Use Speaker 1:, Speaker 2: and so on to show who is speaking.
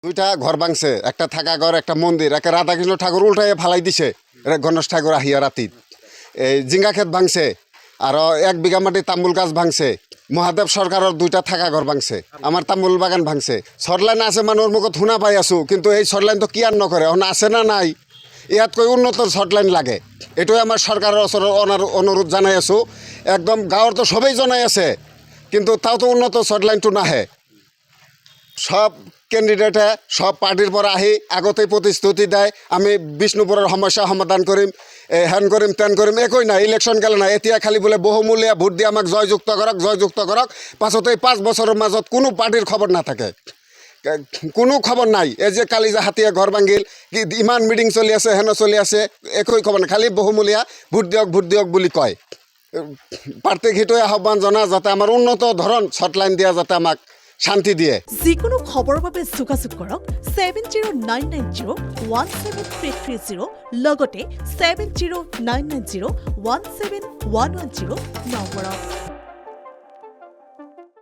Speaker 1: দুইটা ঘর ভাঙছে, একটা থাকা ঘর, একটা মন্দির, একটা রাধাকৃষ্ণ ঠাকুর উল্টাইয়ে ফালাই দিছে গণেশ ঠাকুর আহিয়া রাতিত। এই জিঙ্গা ক্ষেত ভাঙছে, আরও 1 বিঘা মাটি তামুল গাছ ভাঙছে। মহাদেব সরকারের 2টা থাকা ঘর ভাঙছে, আমার তামুল বাগান ভাঙছে। সরলাইন আছে মানুহৰ মুখত শুনা পাই আছো, কিন্তু এই সরলাইন তো কি আর নকৰে, এখন আছে না নাই। ইয়াতকৈ উন্নত সরলাইন লাগে, এটাই আমার সরকারের অনুরোধ জানাই আছো। একদম গাঁৱৰ তো সবেই জনাই আছে, কিন্তু তাও তো উন্নত সরলাইনটো নাহে। সব ক্যান্ডিডেটে সব পার্টির পৰা আহি আগতেই প্ৰতিশ্ৰুতি দেয়, আমি বিষ্ণুপুরের সমস্যা সমাধান কৰিম, হেন কৰিম তেন কৰিম, একোই নাই। ইলেকশন গেলে নাই, এতিয়া খালি বোলে বহুমূলীয়া ভোট দি আমাক জয়যুক্ত কৰক। পাছতে 5 বছৰৰ মাজত কোনো পাৰ্টিৰ খবৰ নাথাকে, কোনো খবৰ নাই। এই যে কালি যে হাতীয়ে ঘৰ ভাঙিল, কি ইমান মিটিং চলি আছে, হেন চলি আছে, একোই খবৰ নাই। খালি বহুমূলীয়া ভোট দিয়ক বুলি কয়। প্ৰাৰ্থীক সেইটোৱে আহ্বান জনা, যাতে আমাৰ উন্নত ধৰণ শৰ্টলাইন দিয়া, যাতে আমাক শান্তি দিয়ে।
Speaker 2: যিকোনো খবৰৰ বাবে যোগাযোগ কৰক 7099017330 লগতে 7099017110 নম্বৰত।